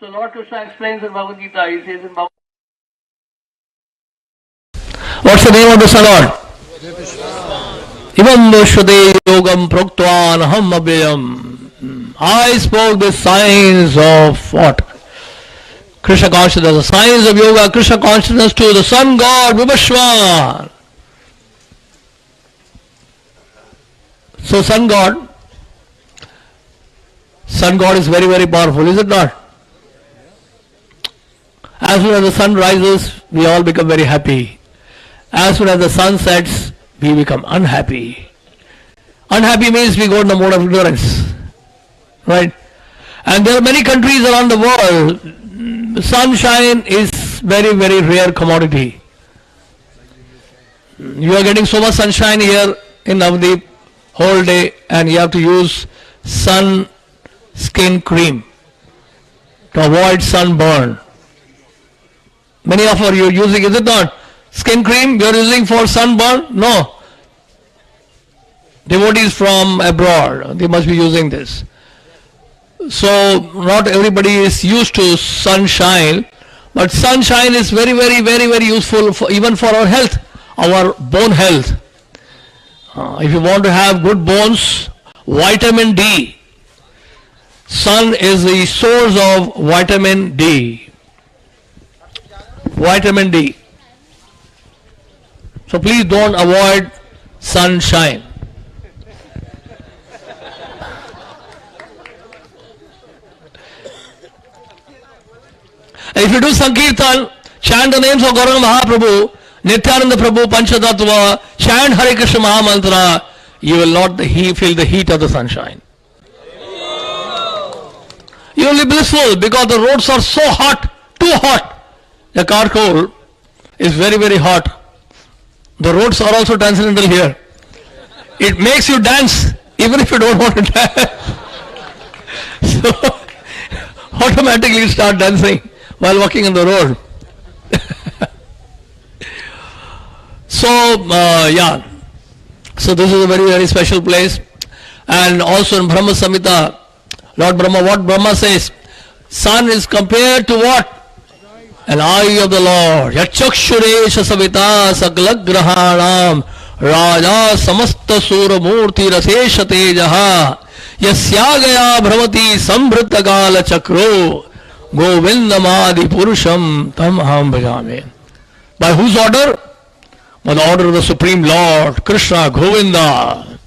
So Lord Krishna explains in Bhagavad Gita, he says in Bhagavad Gita, what's the name of the sun Lord? Ivam Doshade Yogam Proktvan Ham Abhyayam. I spoke the signs of what? Krishna consciousness, the signs of yoga, Krishna consciousness to the sun god Vibhashwan. So sun god is very, very powerful, is it not? As soon as the sun rises, we all become very happy. As soon as the sun sets, we become unhappy. Unhappy means we go in the mode of ignorance. Right? And there are many countries around the world, sunshine is very, very rare commodity. You are getting so much sunshine here in Navadwip whole day, and you have to use sun skin cream to avoid sunburn. Many of you are using, is it not? Skin cream you are using for sunburn? No. Devotees from abroad, they must be using this. So not everybody is used to sunshine, but sunshine is very, very, very, very useful for, even for our health, our bone health. If you want to have good bones, vitamin D. Sun is the source of vitamin D. Vitamin D. So please don't avoid sunshine. If you do Sankirtan, chant the names of Gauranga Mahaprabhu, Nityananda Prabhu, Panchatattva, chant Hare Krishna Mahamantra, you will not feel the heat of the sunshine. You will be blissful because the roads are so hot, too hot. The Karkol is very, very hot. The roads are also transcendental here. It makes you dance even if you don't want to dance. So automatically start dancing while walking on the road. Yeah. So this is a very, very special place. And also in Brahma Samhita, Lord Brahma, what Brahma says, sun is compared to what? An eye of the Lord. Yachakshuresha savita saglagrahanam raja samasta sura murti rasesha tejaha yasyagaya bhravati sambrita gala chakro govindamadi purusham tam aham bhajame. By whose order? By the order of the Supreme Lord, Krishna, Govinda.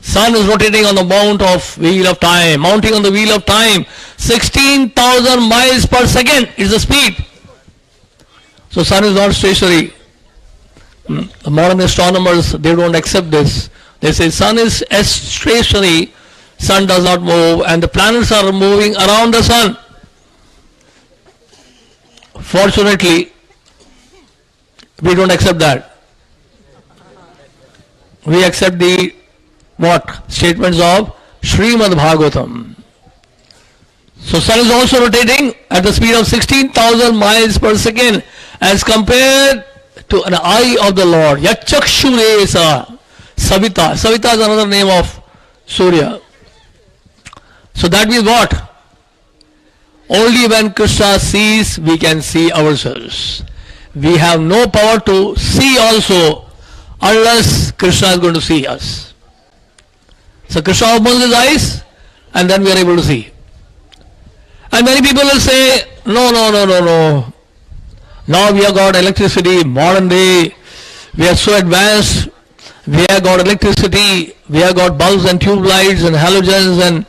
Sun is rotating on the mounting on the wheel of time. 16,000 miles per second is the speed. So sun is not stationary. The modern astronomers, they don't accept this. They say sun is stationary, sun does not move, and the planets are moving around the sun. Fortunately, we don't accept that. We accept the statements of Srimad Bhagavatam. So sun is also rotating at the speed of 16,000 miles per second as compared to an eye of the Lord. Yachakshuresa Savita. Savita is another name of Surya. So that means what? Only when Krishna sees, we can see ourselves. We have no power to see also unless Krishna is going to see us. So Krishna opens his eyes and then we are able to see. And many people will say, no. Now we have got electricity, modern day, we are so advanced, we have got electricity, we have got bulbs and tube lights and halogens and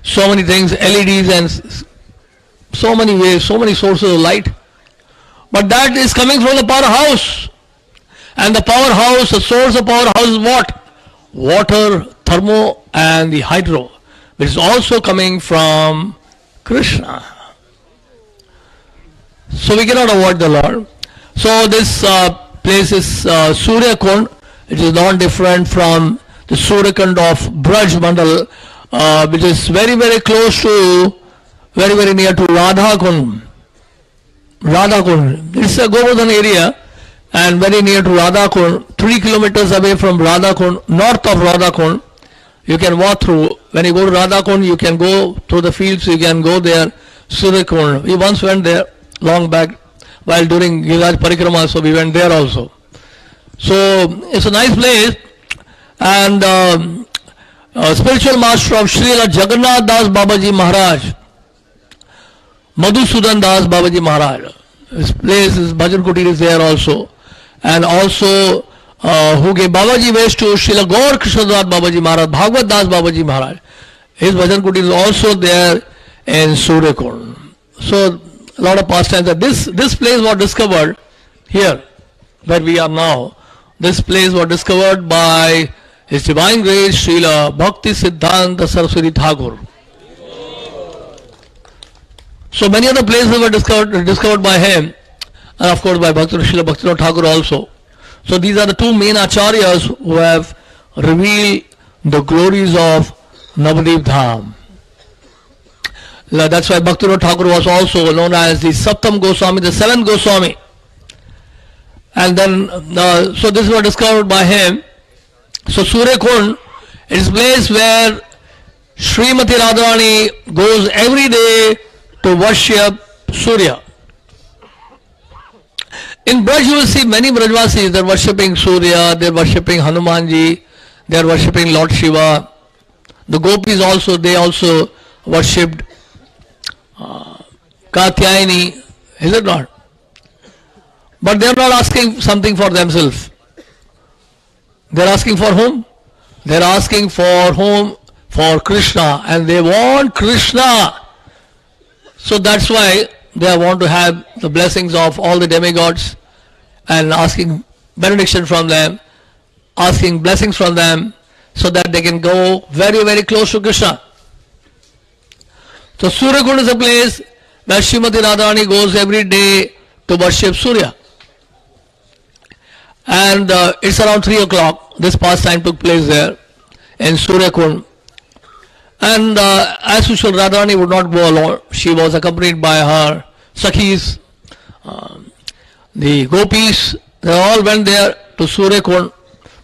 so many things, LEDs and so many ways, so many sources of light. But that is coming from the powerhouse. And the powerhouse, the source of powerhouse is what? Water, thermo and the hydro, which is also coming from Krishna. So we cannot avoid the Lord. So this place is Surya Kund. It is not different from the Surya Kund of Braj Mandal, which is very, very close to, very, very near to Radha Kund. Radha Kund. This is a Govardhan area and very near to Radha Kund, 3 kilometers away from Radha Kund, north of Radha Kund. You can walk through. When you go to Radha Kund, you can go through the fields, you can go there. Suryakund. We once went there long back while doing Navadwip Parikrama, so we went there also. So it's a nice place, and spiritual master of Srila Jagannath Das Babaji Maharaj, Madhusudan Das Babaji Maharaj. His place, his Bhajan Kutir is there also, and also who gave Babaji ways to Srila Gaur Krishna Das Babaji Maharaj, Bhagavad Das Babaji Maharaj. His Bhajan Kutir is also there in Suryakund. So a lot of pastimes. This place was discovered here, where we are now. This place was discovered by His Divine Grace Srila Bhakti Siddhanta Saraswati Thakur. So many other places were discovered by him, and of course by Srila Bhaktivinoda Thakur also. So these are the two main acharyas who have revealed the glories of Navadvip Dham. That's why Bhaktivinoda Thakur was also known as the Saptam Goswami, the seventh Goswami. And then, so this was discovered by him. So Suryakund is a place where Srimati Radharani goes every day to worship Surya. In Braj you will see many Brajvasis, they are worshipping Surya, they are worshipping Hanumanji, they are worshipping Lord Shiva. The gopis also, they also worshipped Katyayani, is it not? But they are not asking something for themselves. They are asking for whom? They are asking for whom? For Krishna, and they want Krishna. So that's why they want to have the blessings of all the demigods and asking benediction from them, asking blessings from them, so that they can go very, very close to Krishna. So Suryakund is a place where Srimati Radharani goes every day to worship Surya. And it's around 3 o'clock. This pastime took place there in Suryakund. And as usual, Radharani would not go alone. She was accompanied by her Sakhis, the gopis. They all went there to Suryakund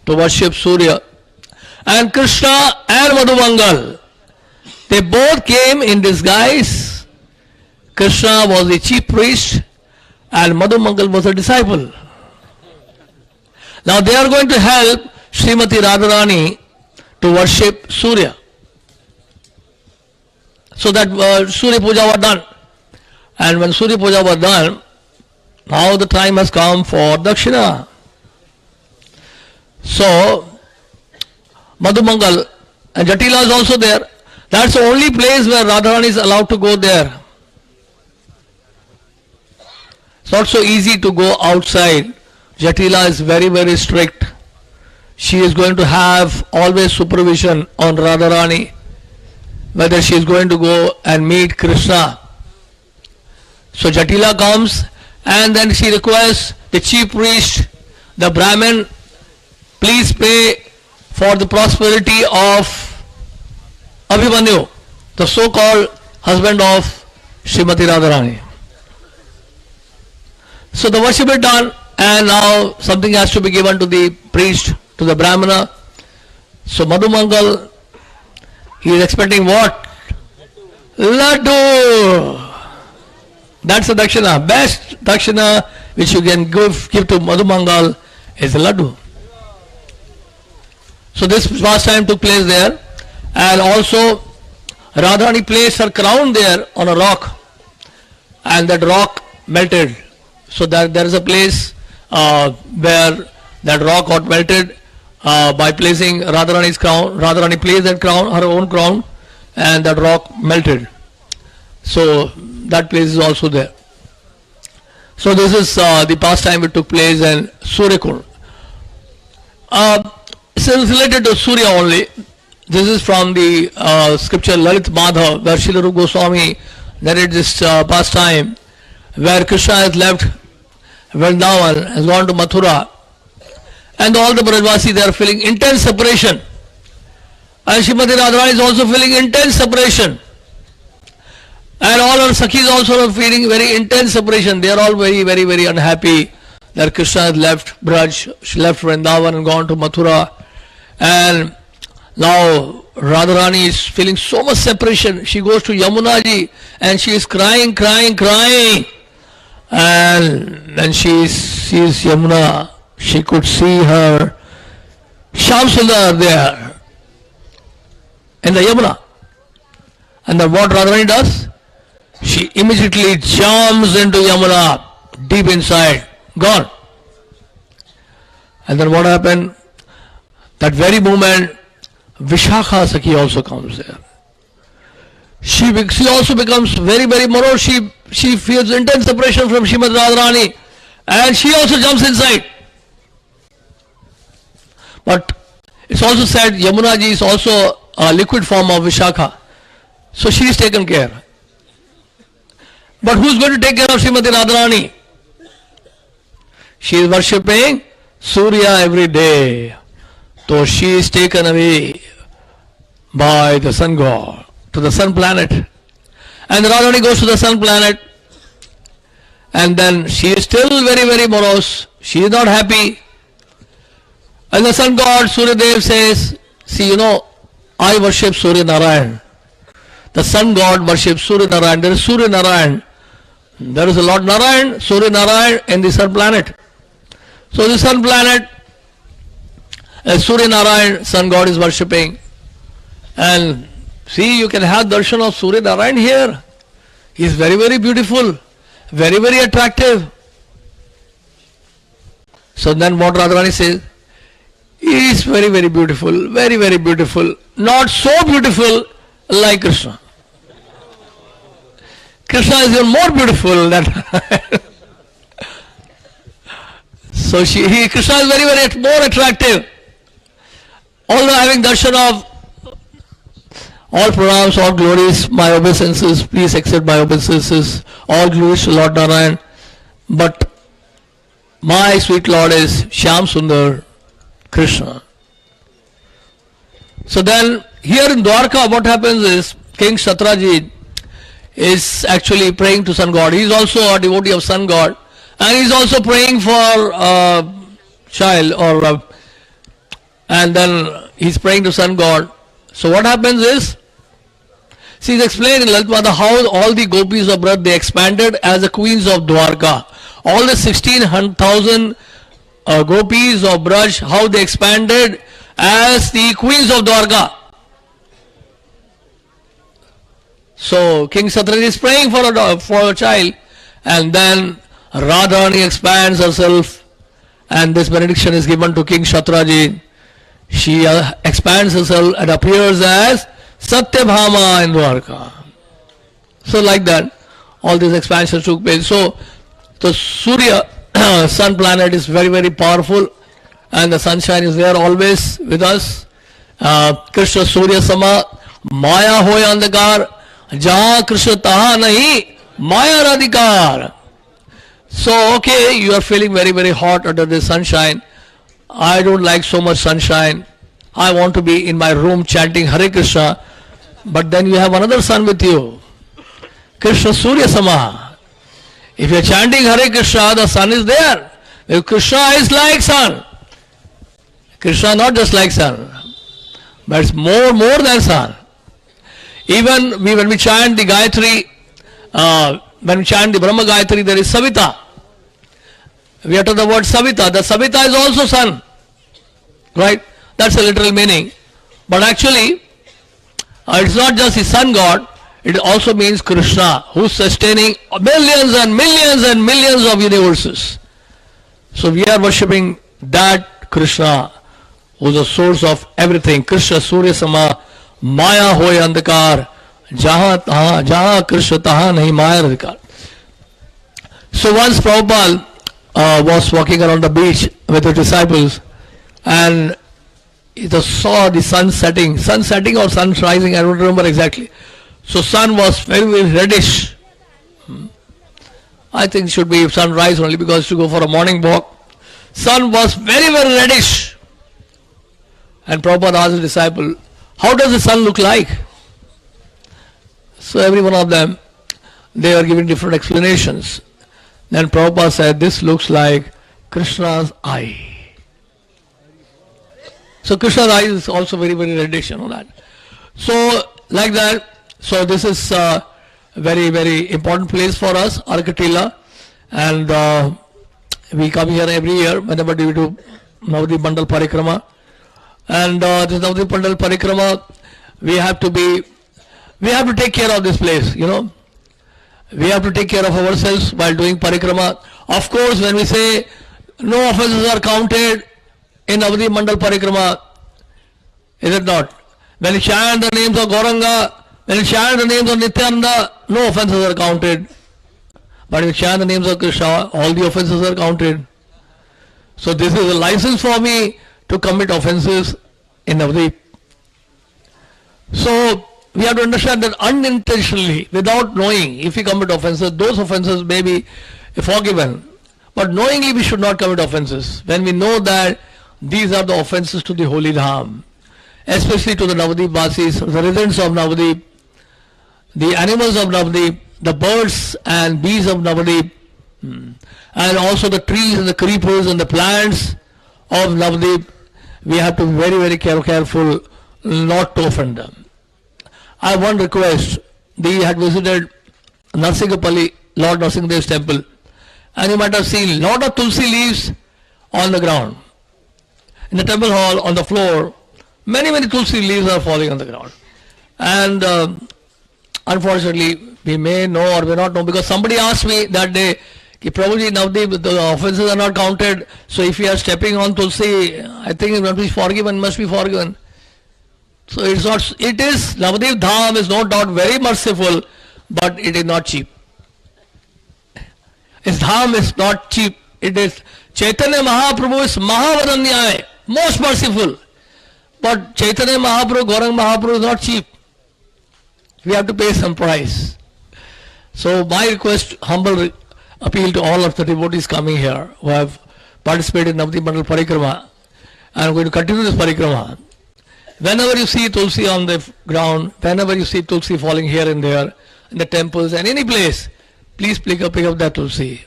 to worship Surya. And Krishna and Madhumangal, they both came in disguise. Krishna was the chief priest and Madhumangal was a disciple. Now they are going to help Srimati Radharani to worship Surya. So that Surya Puja was done. And when Surya Puja was done, now the time has come for Dakshina. So Madhumangal and Jatila is also there. That's the only place where Radharani is allowed to go there. It's not so easy to go outside. Jatila is very, very strict. She is going to have always supervision on Radharani, whether she is going to go and meet Krishna. So Jatila comes and then she requests the chief priest, the Brahmin, please pray for the prosperity of Abhimanyu, the so-called husband of Srimati Radharani. So the worship is done, and now something has to be given to the priest, to the Brahmana. So Madhumangal, he is expecting what? Laddu. That's the dakshina. Best dakshina which you can give to Madhumangal is the laddu. So this pastime took place there, and also Radharani placed her crown there on a rock, and that rock melted. So that there is a place where that rock got melted by placing Radharani's crown. Radharani placed that crown, her own crown, and that rock melted. So that place is also there. So this is the pastime which took place in Suryakund. It's related to Surya only. This is from the scripture Lalit Madhav, where Srila Rupa Goswami narrated this pastime, where Krishna has left Vrindavan, has gone to Mathura, and all the Brajvasis, they are feeling intense separation. And Srimati Radharani is also feeling intense separation. And all her Sakhis also are feeling very intense separation. They are all very, very, very unhappy that Krishna has left Braj, left Vrindavan and gone to Mathura. And now Radharani is feeling so much separation. She goes to Yamuna ji and she is crying, crying, crying. And then she sees Yamuna. She could see her Shyam Sundar there in the Yamuna. And then what Radharani does? She immediately jumps into Yamuna, deep inside, gone. And then what happened? That very moment, Vishakha Sakhi also comes there. She also becomes very, very morose. She feels intense separation from Srimati Radharani, and she also jumps inside. But it's also said Yamuna ji is also a liquid form of Vishakha. So she is taken care. But who's going to take care of Srimati Radharani? She is worshipping Surya every day. So she is taken away by the sun god to the sun planet. And Radharani goes to the sun planet. And then she is still very, very morose. She is not happy. And the sun god Surya Dev says, see, I worship Surya Narayan. The sun god worships Surya Narayan. There is Surya Narayan. There is a Lord Narayan, Surya Narayan in the sun planet. So the sun planet, Surya Narayan, sun god is worshipping. And see, you can have darshan of Surya Narayan here. He is very, very beautiful, very, very attractive. So then what Radharani says? He is very, very beautiful, very, very beautiful. Not so beautiful like Krishna. Krishna is even more beautiful than so Krishna is very, very more attractive. Although having darshan of all pranams, all glories, my obeisances, please accept my obeisances, all glories to Lord Narayan. But my sweet Lord is Shyam Sundar Krishna. So then here in Dwarka what happens is King Kshatraji is actually praying to sun god. He is also a devotee of sun god, and he is also praying for a child, and then he is praying to sun god. So what happens is, see, it's explained in Lalit Mata how all the gopis of Braj, they expanded as the queens of Dwarka. All the 16,000 gopis of Braj, how they expanded as the queens of Dwarka. So King Kshatraji is praying for a child, and then Radharani expands herself, and this benediction is given to King Kshatraji. She expands herself and appears as Satyabhama in Dwarka. So like that, all these expansions took place. So the Surya sun planet is very, very powerful, and the sunshine is there always with us. Krishna Surya Sama, Maya hoy andhakar, jahan Krishna taha nahi, Maya radhikar. So okay, you are feeling very, very hot under the sunshine. I don't like so much sunshine. I want to be in my room chanting Hare Krishna. But then you have another sun with you, Krishna Surya Sama. If you are chanting Hare Krishna, the sun is there. If Krishna is like sun, Krishna not just like sun, but it's more than sun. Even when we chant the Gayatri, when we chant the Brahma Gayatri, there is Savita. We utter the word Savita. The Savita is also sun, right? That's a literal meaning. But actually, it's not just the sun god, it also means Krishna, who is sustaining millions and millions and millions of universes. So we are worshipping that Krishna, who is the source of everything. Krishna Surya Sama, Maya hoy andhakar, jahan Krishna taha nahi Maya radhikar. So once Prabhupada was walking around the beach with the disciples, and he saw the sun setting or sun rising, I don't remember exactly. So sun was very, very reddish. I think it should be sunrise only, because to go for a morning walk. Sun was very, very reddish. And Prabhupada asked the disciple, how does the sun look like? So every one of them, they are giving different explanations. Then Prabhupada said, this looks like Krishna's eye. So Krishna's eye is also very, very reddish, that. So like that, so this is a very, very important place for us, Arka-tila, and we come here every year whenever we do Navadwip Parikrama. And this Navadwip Parikrama, we have to take care of this place, you know. We have to take care of ourselves while doing parikrama. Of course, when we say no offences are counted in Navadwip Parikrama, is it not? When you chant the names of Gauranga, when you chant the names of Nityananda, no offences are counted. But when you chant the names of Krishna, all the offences are counted. So this is a license for me to commit offences in Navadwip. So we have to understand that unintentionally, without knowing, if we commit offences, those offences may be forgiven. But knowingly we should not commit offences. When we know that these are the offences to the holy Dham, especially to the Navadwip Vasis, the residents of Navadwip, the animals of Navadwip, the birds and bees of Navadwip, and also the trees and the creepers and the plants of Navadwip, we have to be very, very careful not to offend them. I have one request. We had visited Narsingapalli, Lord Narsinghdev's temple, and you might have seen a lot of tulsi leaves on the ground. In the temple hall, on the floor, many tulsi leaves are falling on the ground. And unfortunately, we may know or may not know, because somebody asked me that day, probably now the offences are not counted, so if you are stepping on tulsi, I think it must be forgiven, So it is, Navadwip Dham is no doubt very merciful, but it is not cheap. Its Dham is not cheap. It is, Chaitanya Mahaprabhu is Mahavadanyaya, most merciful. But Chaitanya Mahaprabhu, Gauranga Mahaprabhu is not cheap. We have to pay some price. So my request, humble appeal to all of the devotees coming here who have participated in Navadwip Parikrama, and I'm going to continue this Parikrama. Whenever you see tulsi on the ground, whenever you see tulsi falling here and there, in the temples and any place, please pick up that tulsi.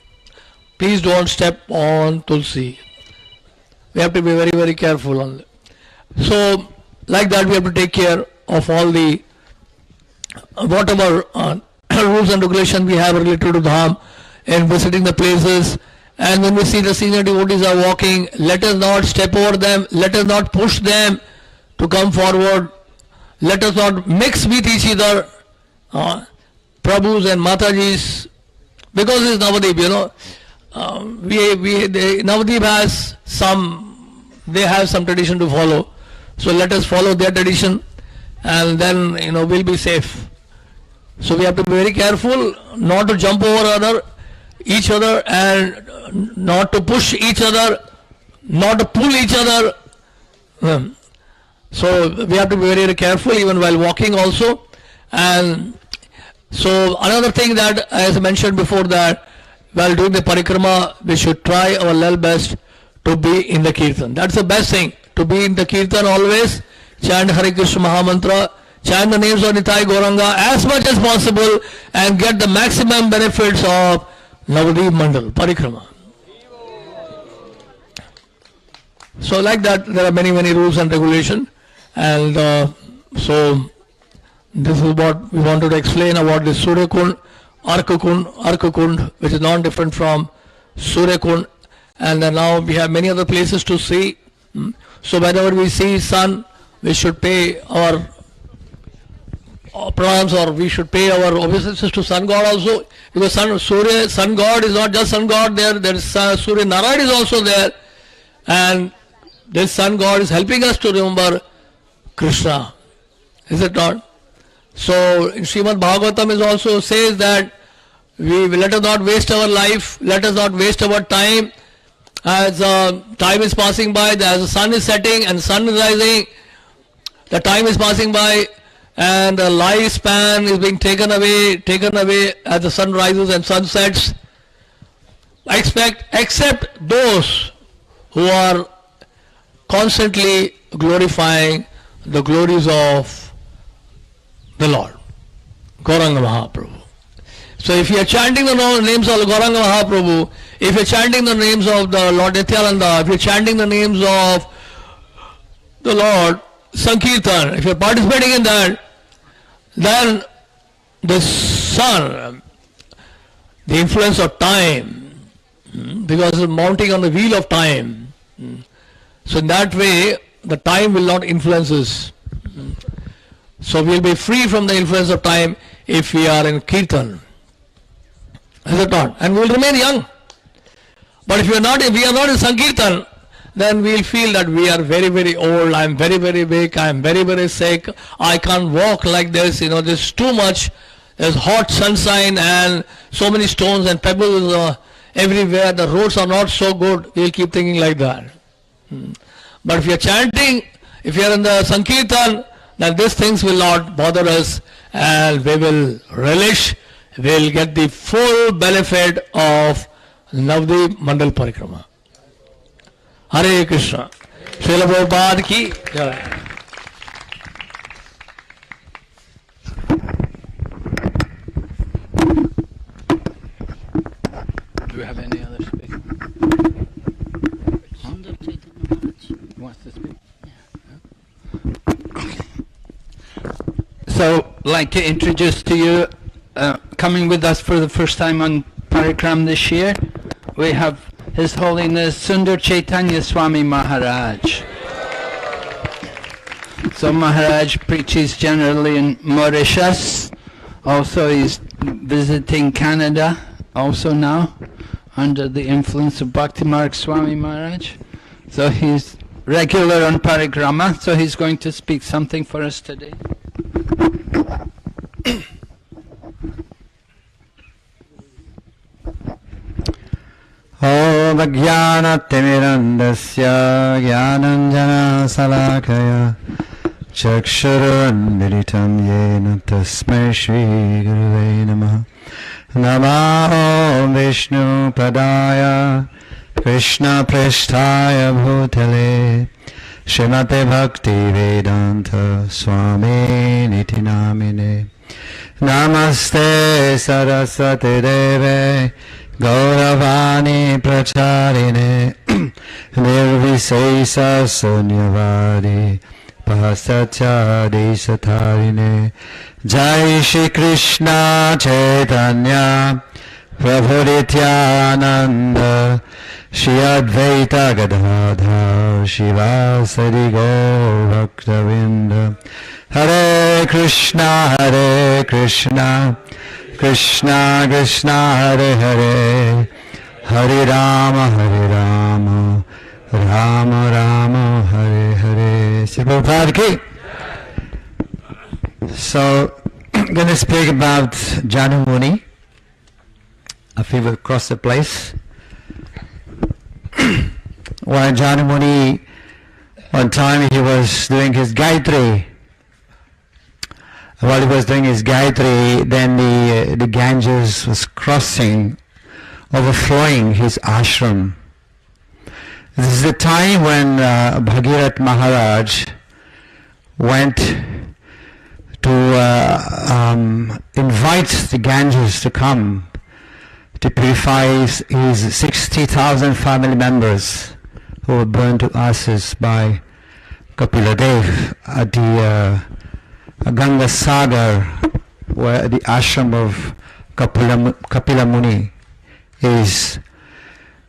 Please don't step on tulsi. We have to be very, very careful on it. So, like that, we have to take care of all the whatever rules and regulations we have related to Dham and visiting the places. And when we see the senior devotees are walking, let us not step over them, let us not push them to come forward. Let us not mix with each other, Prabhus and Matajis, because it's Navadwip, you know. Navadwip has they have some tradition to follow. So let us follow their tradition, and then, you know, we'll be safe. So we have to be very careful not to jump over each other, and not to push each other, not to pull each other. So we have to be very, very careful even while walking also. And so another thing that, as I mentioned before, that while doing the parikrama, we should try our level best to be in the kirtan. That's the best thing, to be in the kirtan always. Chant Hare Krishna Mahamantra, chant the names of Nitai Gauranga as much as possible, and get the maximum benefits of Navadwip Mandal Parikrama. So like that, there are many rules and regulations. And so this is what we wanted to explain about this Surya Kund, Arka Kund, which is non-different from Surya Kund. And then now we have many other places to see. So whenever we see sun, we should pay our pranams, or we should pay our obeisances to sun god also, because sun god is not just sun god there is Surya Narayan is also there, and this sun god is helping us to remember Krishna, is it not? So in Srimad Bhagavatam is also says that we let us not waste our life, let us not waste our time, as time is passing by, as the sun is setting and sun is rising, the time is passing by, and the lifespan is being taken away as the sun rises and sun sets. Except those who are constantly glorifying the glories of the Lord, Gauranga Mahaprabhu. So if you are chanting the names of Gauranga Mahaprabhu, if you are chanting the names of the Lord Nityananda, if you are chanting the names of the Lord Sankirtan, if you are participating in that, then the sun, the influence of time, because it's mounting on the wheel of time. So in that way, the time will not influence us. So we will be free from the influence of time if we are in Kirtan. Is it not? And we will remain young. But if we are not in Sankirtan, then we will feel that we are very, very old, I am very, very weak, I am very, very sick, I can't walk like this, there's too much, there's hot sunshine and so many stones and pebbles everywhere, the roads are not so good, we will keep thinking like that. But if you are chanting, if you are in the Sankirtan, then these things will not bother us and we will relish, we will get the full benefit of Navadwip Mandal Parikrama. Hare Krishna. Srila Prabhupada ki jai. Do we have any other speaker? He wants to speak? So, I'd like to introduce to you, coming with us for the first time on Parikram this year, we have His Holiness Sundar Chaitanya Swami Maharaj. So Maharaj preaches generally in Mauritius. Also he's visiting Canada also now under the influence of Bhakti Marg Swami Maharaj. So he's regular on Parikrama, so he's going to speak something for us today. Om Ajnana-timirandasya Jnananjana Salakaya Chakshurun Militam Yena Tasmai Shri Gurave Namaha Namo Vishnu Padaya Krishna Pristhaya Bhutale Srimate Bhakti Vedanta Swami Niti Namine Namaste Saraswati Deve Gauravani Pracharine Nirvisesa Sunyavadi Pasatyadi Satarine Jai Shri Krishna Chaitanya Prabhu Nityananda Shri Advaita Gadadhar Shivasari Gaur Bhaktavinda Hare Krishna Krishna Krishna Hare Hare Hare Rama Rama Rama Hare Hare. Prabhupada ki. So I'm going to speak about Janu Muni. If you will cross the place. While Janu Muni, one time he was doing his Gayatri. While he was doing his Gayatri, then the Ganges was crossing, overflowing his ashram. This is the time when Bhagirath Maharaj went to invite the Ganges to come to purify his 60,000 family members who were burned to ashes by Kapila Dev at the Ganga Sagar, where the ashram of Kapila Muni is.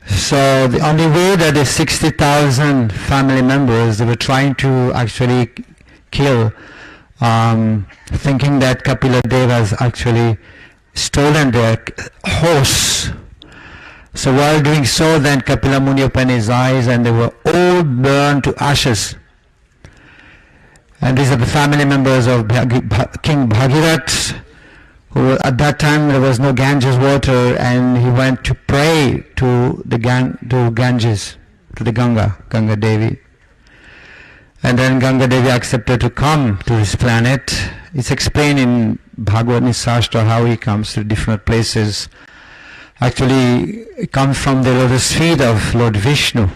So the only way that the 60,000 family members, they were trying to actually kill, thinking that Kapila Dev has actually stolen their horse. So while doing so, then Kapila Muni opened his eyes and they were all burned to ashes. And these are the family members of King Bhagirath, who at that time there was no Ganges water, and he went to pray to the Ganges, to the Ganga Devi. And then Ganga Devi accepted to come to his planet. It's explained in Bhagavad Nisashtra how he comes to different places. Actually, it comes from the lotus feet of Lord Vishnu.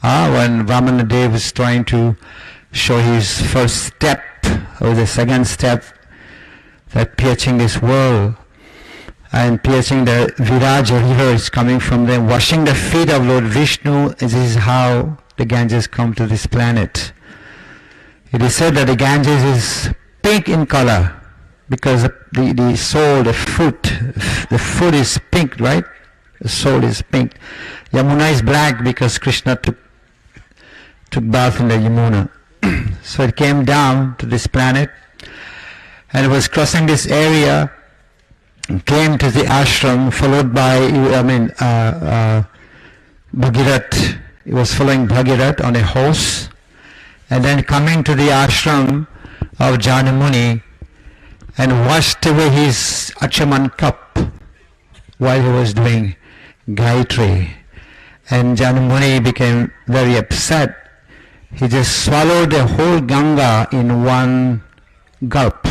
When Vamana Dev was trying to show his first step, or the second step, that piercing this world, and piercing the Viraja river is coming from them, washing the feet of Lord Vishnu. This is how the Ganges come to this planet. It is said that the Ganges is pink in color because the soul, the food is pink, right? The soul is pink. Yamuna is black because Krishna took bath in the Yamuna. So it came down to this planet and it was crossing this area, came to the ashram, followed by, Bhagirath. It was following Bhagirath on a horse, and then coming to the ashram of Janamuni and washed away his Achaman cup while he was doing Gayatri. And Janamuni became very upset. He just swallowed the whole Ganga in one gulp.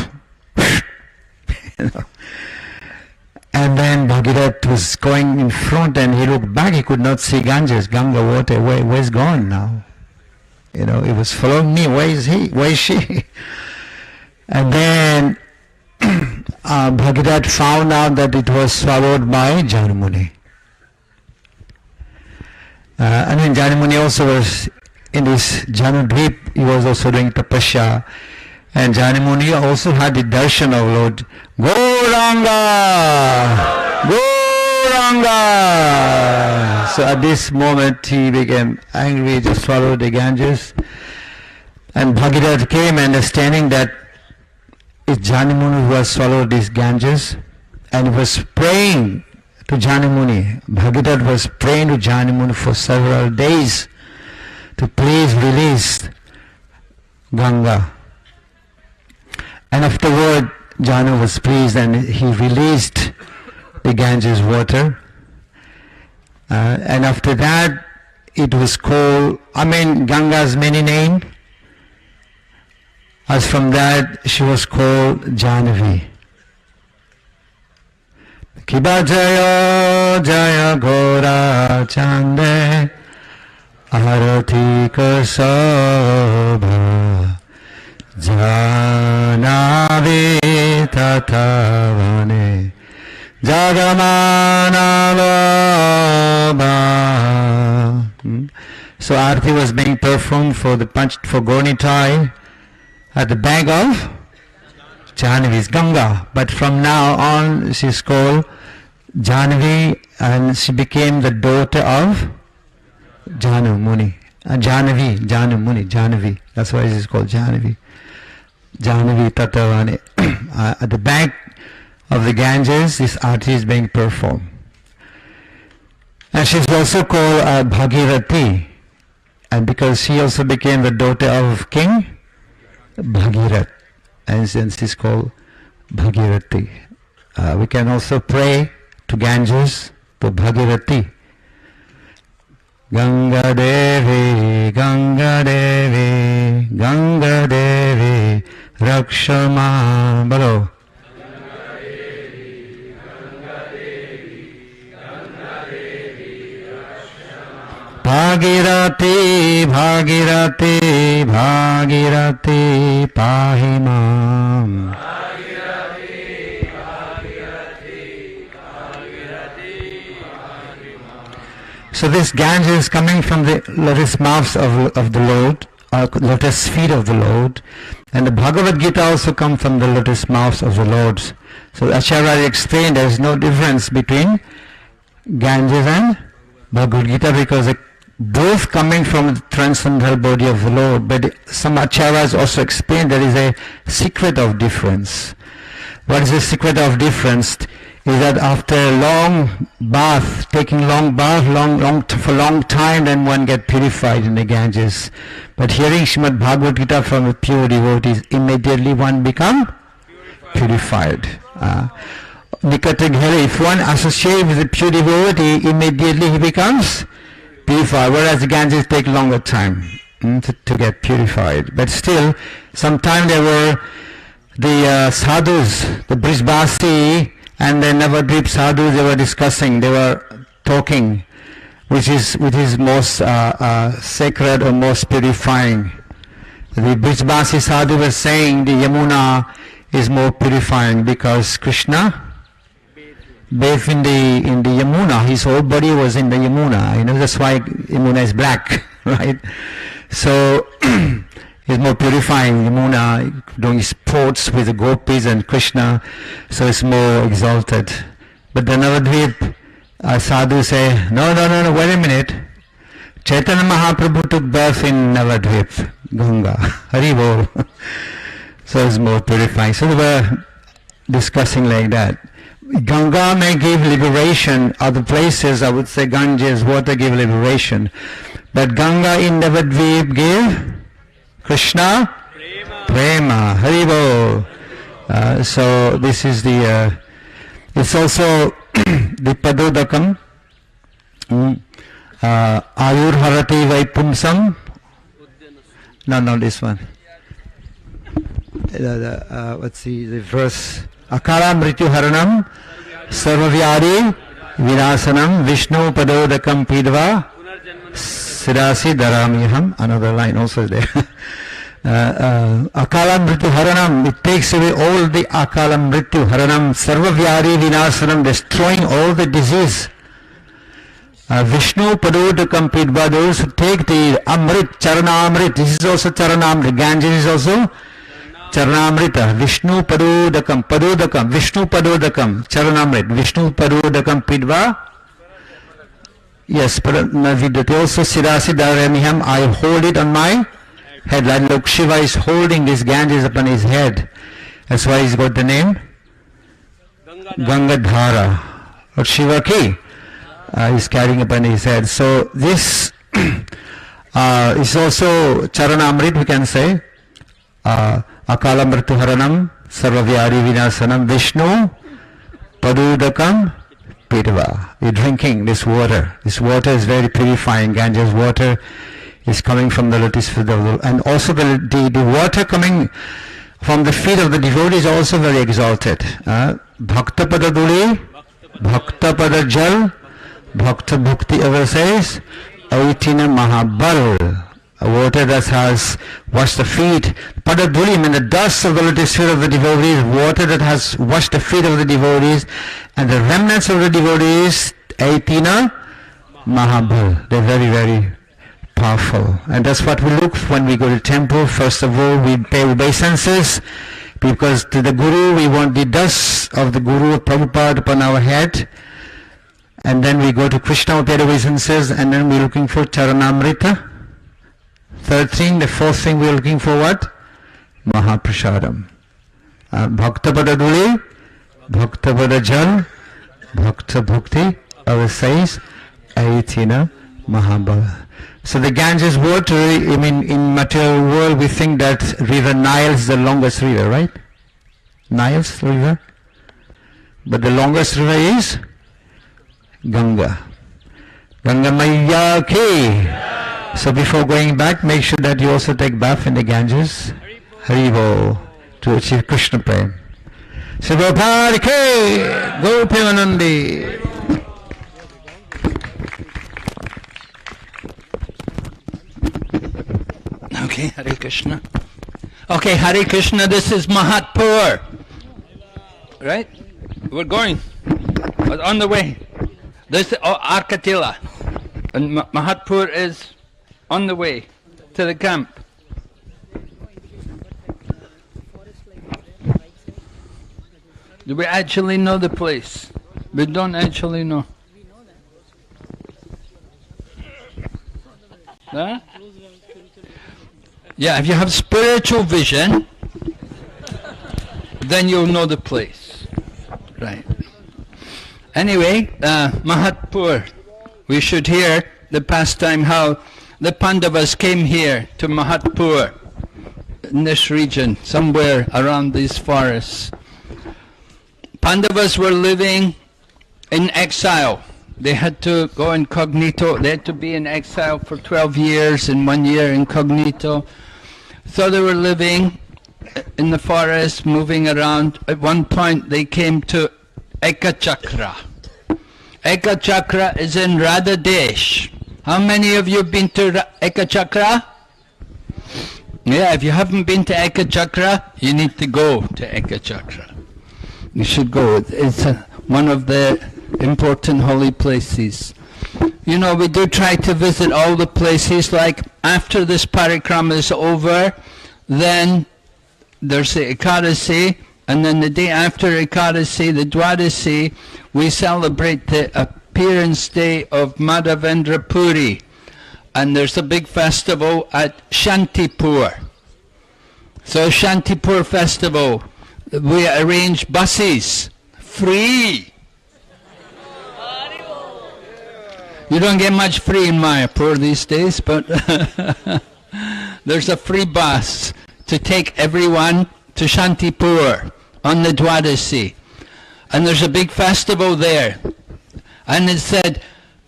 And then Bhagirath was going in front and he looked back, he could not see Ganges, Ganga water, where's gone now? It was following me, where is he, where is she? And then Bhagirath found out that it was swallowed by Janamuni. Janamuni also was in this Navadwip, he was also doing tapasya. And Janamuni also had the darshan of Lord Gauranga! Gauranga! So at this moment he became angry, he just swallowed the Ganges. And Bhagirath came understanding that it's Janamuni who has swallowed these Ganges. And he was praying to Janamuni. Bhagirath was praying to Janamuni for several days to please release Ganga. And afterward, Janu was pleased and he released the Ganges water. And after that, it was called, Ganga's many name. As from that, she was called Jahnavi. Kiba Jaya Jaya Gora Chande Arati Kasabha Jahnavi Tatavane Jagamana Loba. So Arti was being performed for Gaunitai at the bank of Jahnavi's Ganga. But from now on she's called Jahnavi and she became the daughter of Janamuni. Jahnavi. That's why she's called Jahnavi. Jahnavi Tatavane. At the bank of the Ganges, this arti is being performed. And she's also called Bhagirathi. And because she also became the daughter of King Bhagirath. And since she's called Bhagirathi. We can also pray to Ganges, to Bhagirathi. Ganga Devi, Ganga Devi, Ganga Devi, Rakshama, Balo. Ganga Devi, Ganga Devi, Ganga Devi, Rakshama. Bhagirathi, Bhagirathi, Bhagirathi, Pahimam. So this Ganges is coming from the lotus mouths of the Lord, or lotus feet of the Lord, and the Bhagavad Gita also comes from the lotus mouths of the Lord. So Acharya explained there is no difference between Ganges and Bhagavad Gita because they both coming from the transcendental body of the Lord. But some Acharyas also explained there is a secret of difference. What is the secret of difference? Is that after a long bath, taking long bath for long time, then one get purified in the Ganges. But hearing Srimad Bhagavad Gita from a pure devotees, immediately one become purified. If one associates with a pure devotee, immediately he becomes purified. Whereas the Ganges take longer time to get purified. But still, sometime there were the sadhus, the Brijbasi, and the Navadwip sadhus, they were discussing, they were talking, which is most sacred or most purifying. The Brijbasi sadhu was saying the Yamuna is more purifying because Krishna bathed in the Yamuna. His whole body was in the Yamuna. That's why Yamuna is black, right? So is more purifying. Yamuna doing sports with the gopis and Krishna, so it's more exalted. But the Navadwip sadhu say, no, wait a minute. Chaitanya Mahaprabhu took birth in Navadwip, Ganga. Hari Bol. So it's more purifying. So they were discussing like that. Ganga may give liberation. Other places, I would say Ganges water give liberation. But Ganga in Navadvip give Krishna Prema. Hari Bol. So this is the, it's also the Padodakam. Ayur Harati Vaipumsam. No, this one. Let's see the verse. Akala Mrityu Haranam Sarvavyadi Vinasanam Vishnu Padodakam Pidva Siddhasi Dharamyaham. Another line also there. Akala Mrityu Haranam, it takes away all the Akala Mrityu Haranam Sarvavyadi Vinasanam, destroying all the disease. Vishnu Padodakam Pidva, those who take the Amrit, Charanamrit, this is also Charanamrit, Ganges is also Charanamrita, Vishnu Padodakam, Vishnu Padodakam, Charanamrit, Vishnu Padodakam Pidva. Yes, Vidati also Siddhasi Dharamiham, I hold it on my head. Like Lord Shiva is holding this Ganges upon his head. That's why he's got the name Gangadhara, or Shiva Ki. He's carrying upon his head. So this is also Charanamrit, we can say. Akala Mrityu Haranam Sarvavyadi Vinasanam Vishnu Padudakam Pidva. You're drinking this water. This water is very purifying. Ganges water is coming from the lotus feet of the, and also the water coming from the feet of the devotee is also very exalted. Bhakta Pada Duli, Bhakta Pada Jal, Bhakta Bhukti ever says, Aitina Mahabal. A water that has washed the feet. Padaduli, I mean the dust of the lotus feet of the devotees, water that has washed the feet of the devotees, and the remnants of the devotees, Aitina Mahabal. They're very, very powerful. And that's what we look for when we go to temple. First of all, we pay obeisances, because to the Guru, we want the dust of the Guru of Prabhupada upon our head. And then we go to Krishna, we pay obeisances, and then we're looking for Charanamrita. Third thing, the fourth thing we're looking for what? Mahaprasadam. Bhakta Padaduli, Bhakta Padajal, Bhakta Bhukti, our says, Aitina Mahabal. So the Ganges water, I mean in material world we think that river Nile is the longest river, right? Nile's river. But the longest river is Ganga. Ganga Maiya Ki. So before going back, make sure that you also take bath in the Ganges. Haribo, to achieve Krishna Prem. Shiva Parike, Gopimanandi. Okay, Hare Krishna. Okay, Hare Krishna, this is Mahatpur. Right? We're going. We're on the way. This is Arka-tila. And Mahatpur is on the way to the camp. Do we actually know the place? We don't actually know. Huh? Yeah, if you have spiritual vision, then you'll know the place. Right. Anyway, Mahatpur, we should hear the pastime how the Pandavas came here to Mahatpur, in this region, somewhere around these forests. Pandavas were living in exile. They had to go incognito. They had to be in exile for 12 years and 1 year incognito. So they were living in the forest, moving around. At one point they came to Arka-tila. Arka-tila is in Radhadesh. How many of you have been to Arka-tila? Yeah, if you haven't been to Arka-tila, you need to go to Arka-tila. You should go. It's one of the important holy places. You know, we do try to visit all the places, like after this parikrama is over, then there's the Ekadasi, and then the day after Ekadasi, the Dwadasi, we celebrate the appearance day of Madhavendra Puri. And there's a big festival at Shantipur. So Shantipur festival, we arrange buses, free. You don't get much free in Mayapur these days, but there's a free bus to take everyone to Shantipur on the Dwadasi. And there's a big festival there. And it said,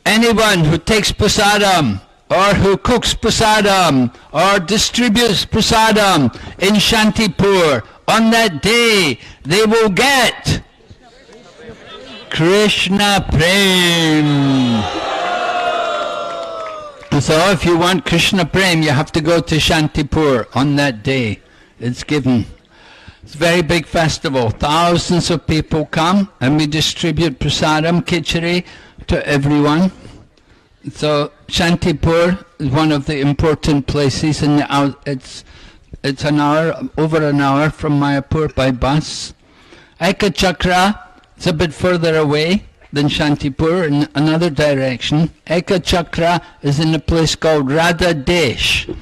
anyone who takes prasadam, or who cooks prasadam, or distributes prasadam in Shantipur, on that day, they will get Krishna Prem. So if you want Krishna Prem, you have to go to Shantipur on that day. It's given. It's a very big festival. Thousands of people come, and we distribute prasadam, khichdi, to everyone. So Shantipur is one of the important places, and it's an hour, over an hour from Mayapur by bus. Ekachakra is a bit further away than Shantipur in another direction. Ekachakra is in a place called Radhadesh.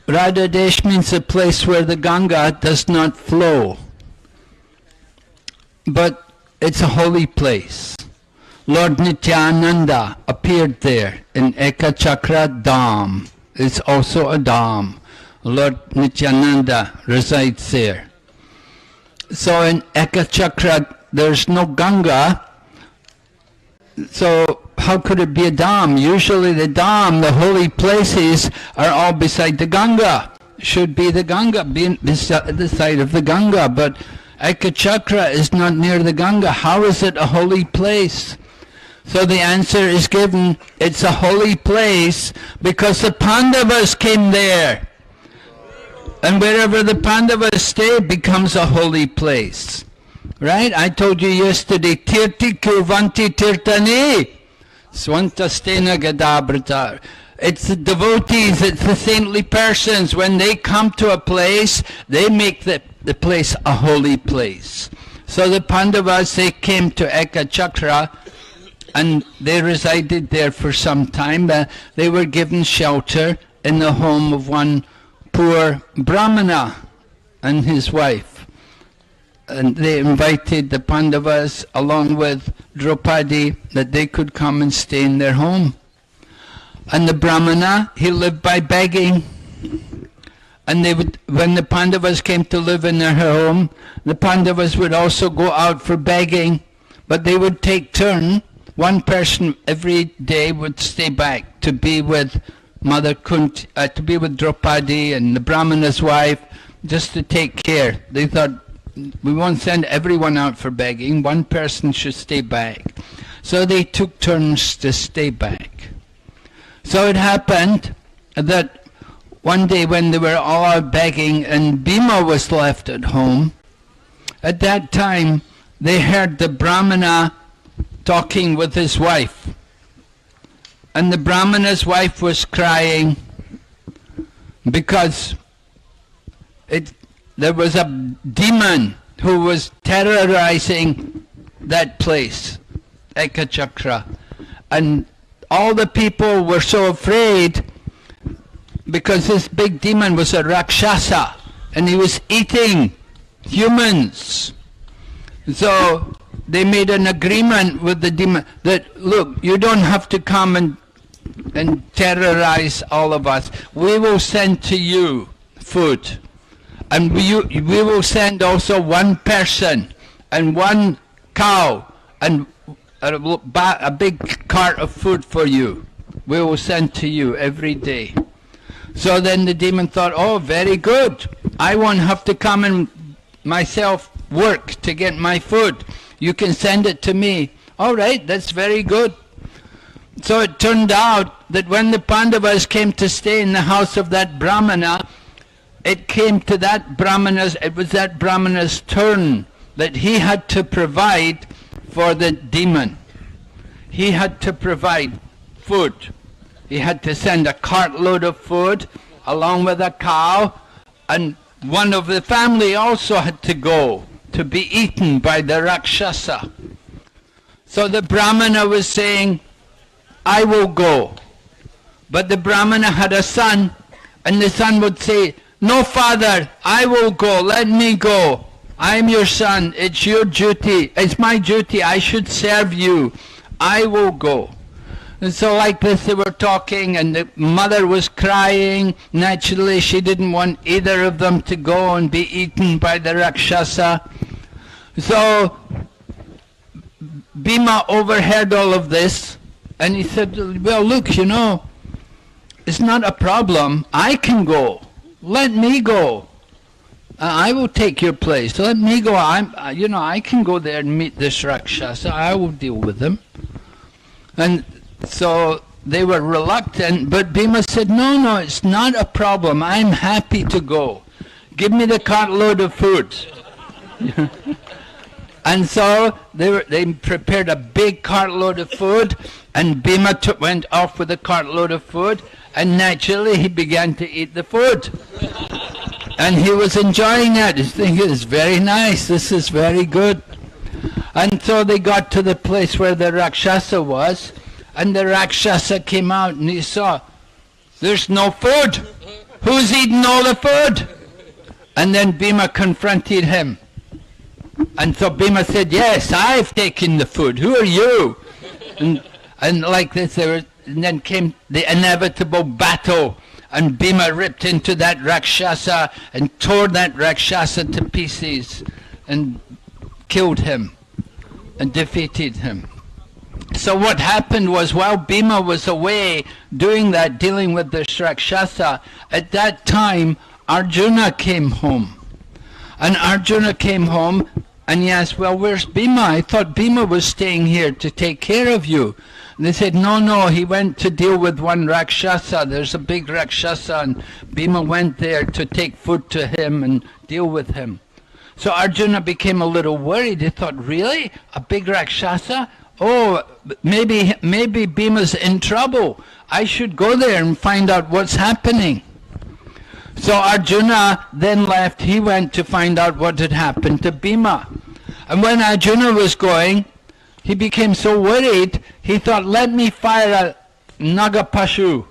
Radhadesh means a place where the Ganga does not flow, but it's a holy place. Lord Nityananda appeared there in Ekachakra Dham. It's also a Dham. Lord Nityananda resides there. So in Ekachakra there's no Ganga, so how could it be a Dham? Usually the Dham, the holy places, are all beside the Ganga. Should be the Ganga, be beside the side of the Ganga, but Ekachakra is not near the Ganga. How is it a holy place? So the answer is given, it's a holy place because the Pandavas came there. And wherever the Pandavas stay becomes a holy place. Right? I told you yesterday, Tirti Kurvanti Tirtani, Swantastena Gadabratar. It's the devotees, it's the saintly persons. When they come to a place, they make the place a holy place. So the Pandavas, they came to Ekachakra, and they resided there for some time. They were given shelter in the home of one poor Brahmana and his wife. And they invited the Pandavas along with Draupadi that they could come and stay in their home. And the Brahmana, he lived by begging. And they would, when the Pandavas came to live in their home, the Pandavas would also go out for begging, but they would take turn. One person every day would stay back to be with Mother Kunti, to be with Draupadi and the Brahmana's wife, just to take care. They thought, we won't send everyone out for begging, one person should stay back. So they took turns to stay back. So it happened that one day when they were all out begging and Bhima was left at home, at that time they heard the Brahmana talking with his wife. And the Brahmana's wife was crying because there was a demon who was terrorizing that place, Ekachakra. And all the people were so afraid because this big demon was a Rakshasa and he was eating humans. So they made an agreement with the demon that, look, you don't have to come and terrorize all of us. We will send to you food. And we will send also one person and one cow and a big cart of food for you. We will send to you every day. So then the demon thought, oh, very good. I won't have to come and myself work to get my food. You can send it to me. All right, that's very good. So it turned out that when the Pandavas came to stay in the house of that Brahmana, it was that Brahmana's turn that he had to provide for the demon. He had to provide food. He had to send a cartload of food along with a cow and one of the family also had to go to be eaten by the Rakshasa. So the Brahmana was saying, I will go. But the Brahmana had a son, and the son would say, no, father, I will go, let me go. I am your son, it's your duty, it's my duty, I should serve you. I will go. And so like this they were talking, and the mother was crying. Naturally she didn't want either of them to go and be eaten by the Rakshasa. So Bhima overheard all of this, and he said, well, look, you know, it's not a problem. I can go. Let me go. I will take your place. Let me go. I can go there and meet this Rakshasa. I will deal with him. And so they were reluctant, but Bhima said, no, it's not a problem. I'm happy to go. Give me the cartload of food. And so they prepared a big cartload of food, and Bhima went off with a cartload of food, and naturally he began to eat the food. And he was enjoying it. He's thinking, it's very nice, this is very good. And so they got to the place where the Rakshasa was, and the Rakshasa came out and he saw, there's no food. Who's eating all the food? And then Bhima confronted him. And so Bhima said, yes, I've taken the food. Who are you? And like this, and then came the inevitable battle. And Bhima ripped into that Rakshasa and tore that Rakshasa to pieces and killed him and defeated him. So what happened was, while Bhima was away doing that, dealing with this Rakshasa, at that time Arjuna came home. And Arjuna came home and he asked, well, where's Bhima? I thought Bhima was staying here to take care of you. And they said, no, he went to deal with one Rakshasa. There's a big Rakshasa, and Bhima went there to take food to him and deal with him. So Arjuna became a little worried. He thought, really? A big Rakshasa? Oh, maybe Bhima's in trouble. I should go there and find out what's happening. So Arjuna then left. He went to find out what had happened to Bhima. And when Arjuna was going, he became so worried, he thought, let me fire a Nagapashu,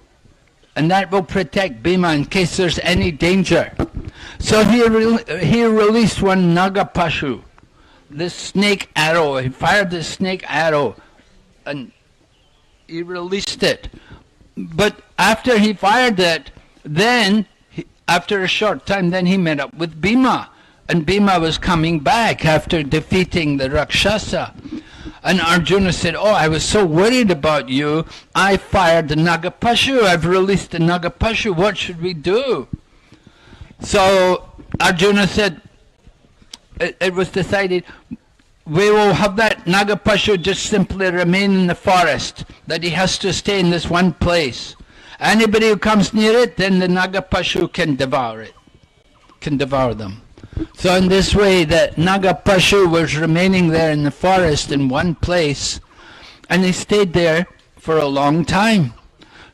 and that will protect Bhima in case there's any danger. So he released one Nagapashu, this snake arrow. He fired this snake arrow, and he released it. But after he fired it, then, after a short time, then he met up with Bhima. And Bhima was coming back after defeating the Rakshasa. And Arjuna said, oh, I was so worried about you, I fired the Nagapashu, I've released the Nagapashu, what should we do? So Arjuna said, it was decided, we will have that Nagapashu just simply remain in the forest, that he has to stay in this one place. Anybody who comes near it, then the Nagapashu can devour it, can devour them. So in this way, the Nagapashu was remaining there in the forest in one place, and they stayed there for a long time.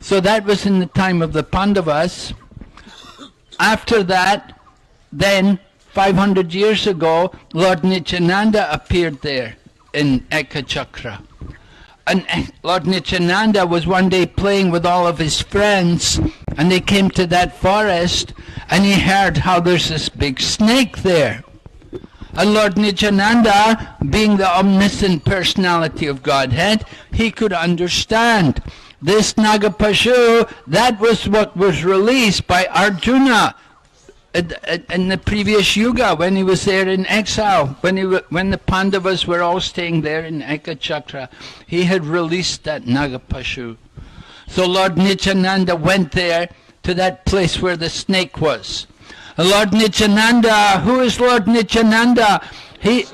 So that was in the time of the Pandavas. After that, then 500 years ago, Lord Nityananda appeared there in Ekachakra. And Lord Nityananda was one day playing with all of his friends, and they came to that forest, and he heard how there's this big snake there. And Lord Nityananda, being the omniscient personality of Godhead, he could understand. This Nagapashu, that was what was released by Arjuna in the previous yuga, when he was there in exile, when the Pandavas were all staying there in Ekachakra, he had released that Nagapashu. So Lord Nityananda went there to that place where the snake was. And Lord Nityananda, who is Lord Nityananda? He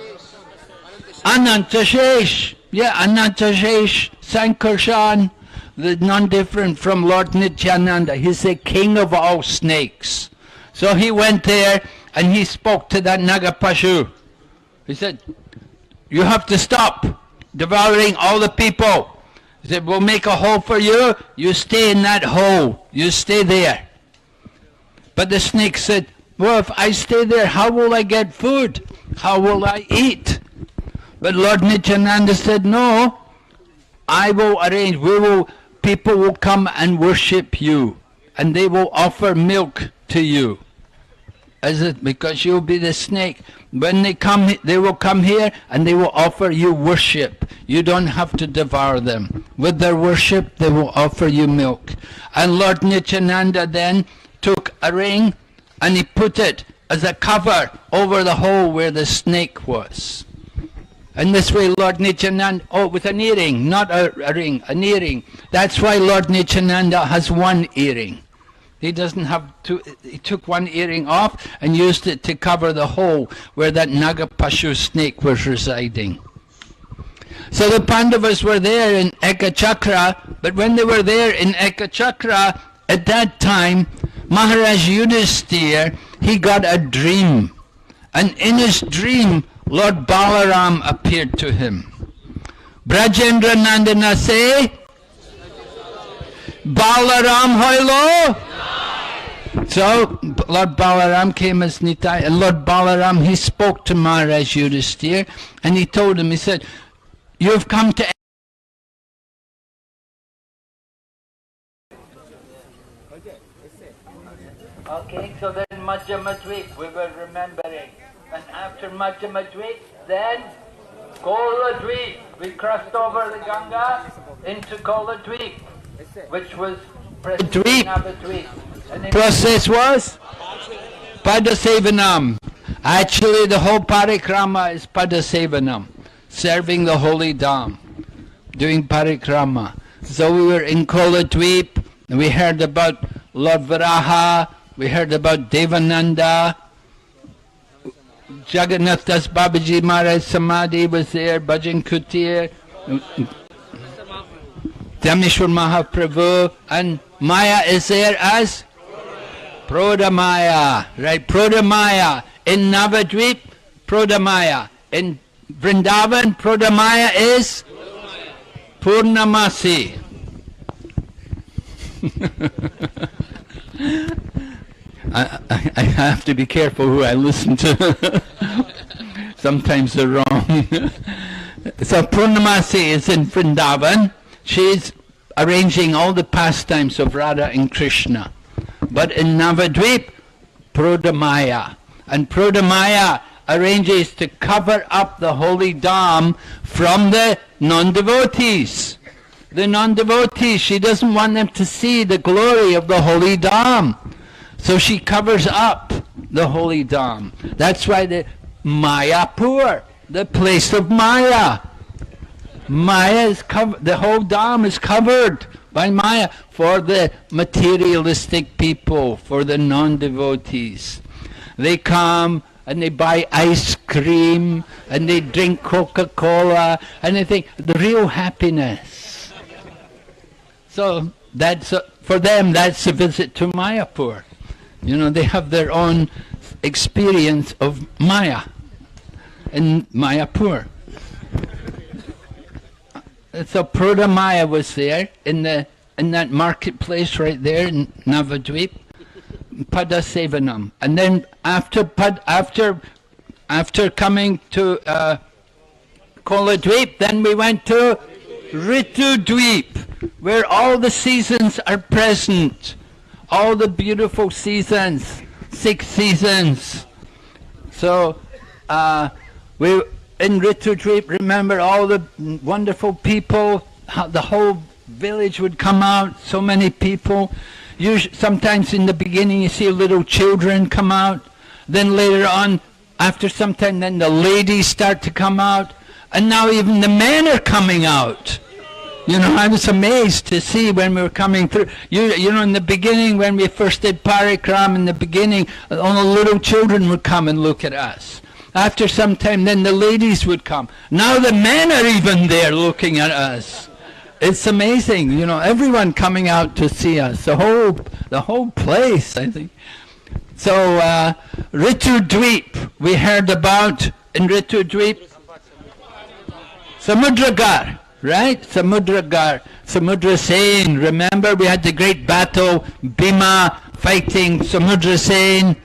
Anantashesh, Anantashesh, Sankarshan, the non-different from Lord Nityananda. He's the king of all snakes. So he went there and he spoke to that Nagapashu. He said, you have to stop devouring all the people. He said, we'll make a hole for you. You stay in that hole. You stay there. But the snake said, well, if I stay there, how will I get food? How will I eat? But Lord Nityananda said, no, I will arrange, people will come and worship you, and they will offer milk to you. Because you'll be the snake. When they come, they will come here and they will offer you worship. You don't have to devour them. With their worship, they will offer you milk. And Lord Nityananda then took a ring and he put it as a cover over the hole where the snake was. And this way Lord Nityananda, with an earring, not a ring, an earring. That's why Lord Nityananda has one earring. He doesn't have two. He took one earring off and used it to cover the hole where that Nagapashu snake was residing. So the Pandavas were there in Ekachakra, but when they were there in Ekachakra, at that time, Maharaj Yudhisthira, he got a dream. And in his dream, Lord Balaram appeared to him. Brajendra Nandana say, Balaram hoilo. So Lord Balaram came as Nitai, and Lord Balaram, he spoke to Maharaj Yudhisthira, and he told him, he said, you've come to... Okay, so then Madhyamadwip, we were remembering. And after Madhyamadwip, then Koladwip. We crossed over the Ganga into Koladwip, which was Navadwip. And the process was Padasevanam. Actually, the whole Parikrama is Padasevanam, serving the holy Dham, doing Parikrama. So we were in Koladwip, and we heard about Lord Varaha, we heard about Devananda, Jagannath Das Babaji Maharaj Samadhi was there, Bhajan Kutir, Dhameshwar Mahaprabhu, and Maya is there as Prodamaya, right? Prodamaya. In Navadwip, Prodamaya. In Vrindavan, Prodamaya is Purnamasi. I have to be careful who I listen to. Sometimes they're wrong. So Purnamasi is in Vrindavan. She's arranging all the pastimes of Radha and Krishna. But in Navadwip, Prodamaya. And Prodamaya arranges to cover up the holy Dham from the non-devotees. The non-devotees, she doesn't want them to see the glory of the holy Dham. So she covers up the holy Dham. That's why the Mayapur, the place of Maya. Maya is covered, the whole Dham is covered by Maya for the materialistic people, for the non-devotees. They come and they buy ice cream and they drink Coca-Cola and they think the real happiness. So that's for them, that's a visit to Mayapur. You know, they have their own experience of Maya in Mayapur. So Prodamaya was there in that marketplace right there in Navadwip, Padasevanam. And then after coming to Koladwip, then we went to Ritudwip, where all the seasons are present. All the beautiful seasons, 6 seasons. So we in Ritudwip, remember all the wonderful people, how the whole village would come out, so many people. Sometimes in the beginning you see little children come out, then later on, after some time, then the ladies start to come out, and now even the men are coming out. You know, I was amazed to see when we were coming through. You know, in the beginning, when we first did Parikrama, in the beginning, all the little children would come and look at us. After some time, then the ladies would come. Now the men are even there looking at us. It's amazing, you know, everyone coming out to see us. The whole place, I think. So Ritudwip, we heard about in Ritudwip. Samudragar. Right? Samudra Sen. Remember we had the great battle, Bhima fighting Samudra Sen.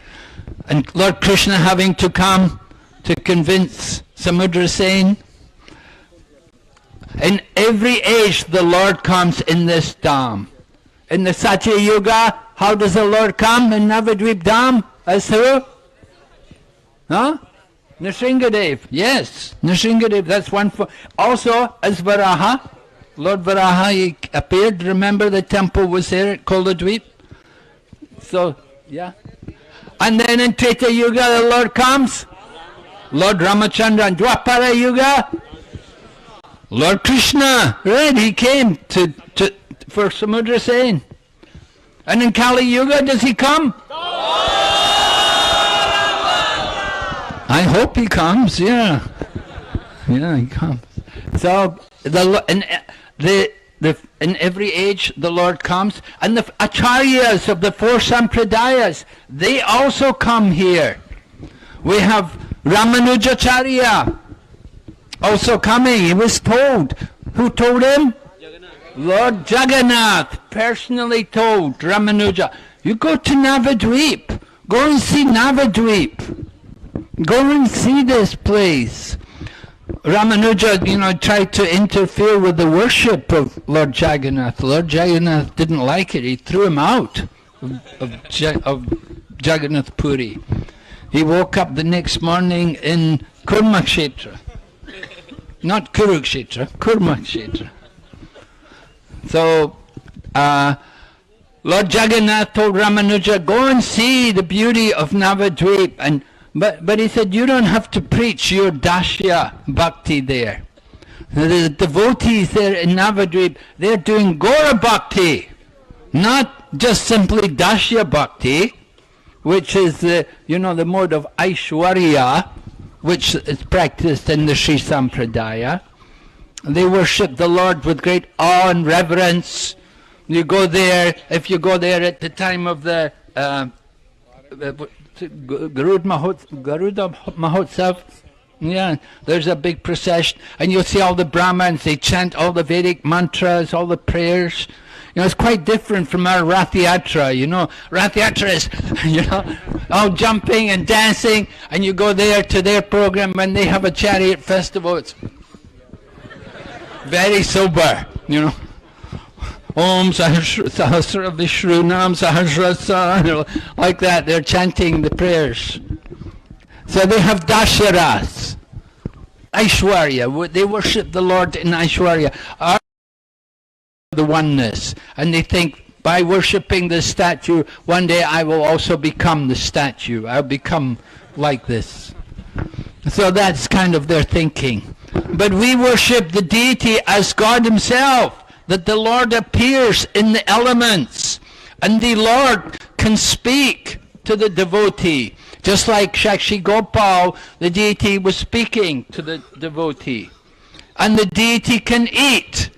And Lord Krishna having to come to convince Samudra Sen. In every age the Lord comes in this Dham. In the Satya Yuga, how does the Lord come in Navadwip Dham? As who? Huh? Nrsingadev. Yes, Nrsingadev. That's one for. Also as Varaha. Lord Varaha, he appeared. Remember the temple was there at Koladweep? So, yeah. And then in Treta Yuga the Lord comes. Lord Ramachandra. And Dwapara Yuga, Lord Krishna. Right, he came for Samudra Sen. And in Kali Yuga, does he come? I hope he comes, yeah. Yeah, he comes. So, in every age the Lord comes. And the acharyas of the four sampradayas, they also come here. We have Ramanujacharya also coming. He was told. Who told him? Lord Jagannath personally told Ramanuja, you go to Navadwip. Go and see Navadwip. Go and see this place. Ramanuja, tried to interfere with the worship of Lord Jagannath. Lord Jagannath didn't like it. He threw him out of Jagannath Puri. He woke up the next morning in Kurmakshetra. Not Kurukshetra, Kurmakshetra. So, Lord Jagannath told Ramanuja, go and see the beauty of Navadwip. But he said, you don't have to preach your Dasya Bhakti there. The devotees there in Navadwip, they're doing Gora Bhakti, not just simply Dasya Bhakti, which is the mode of Aishwarya, which is practiced in the Sri Sampradaya. They worship the Lord with great awe and reverence. You go there, if you go there at the time of the Garuda Mahotsav, yeah, there's a big procession, and you'll see all the Brahmins, they chant all the Vedic mantras, all the prayers. It's quite different from our Rath Yatra, Rath Yatra is, all jumping and dancing, and you go there to their program when they have a chariot festival, it's very sober, Om Sahasra Vishnu Nam Sahasrasa, like that, they're chanting the prayers. So they have Dasharas, Aishwarya, they worship the Lord in Aishwarya, the oneness, and they think by worshipping the statue, one day I will also become the statue, I'll become like this. So that's kind of their thinking. But we worship the deity as God himself, that the Lord appears in the elements, and the Lord can speak to the devotee. Just like Shakshi Gopal, the deity was speaking to the devotee. And the deity can eat.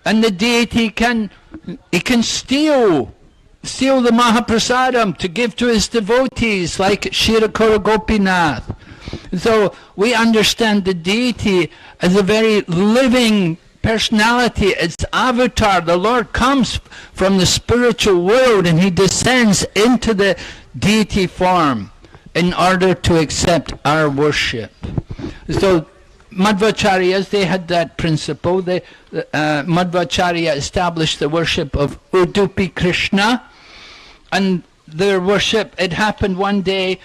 And the deity can steal the Mahaprasadam to give to his devotees, like Shirakura Gopinath. So we understand the deity as a very living personality. It's avatar. The Lord comes from the spiritual world and he descends into the deity form in order to accept our worship. So Madhvacharyas, they had that principle. Madhvacharya established the worship of Udupi Krishna, and their worship, it happened one day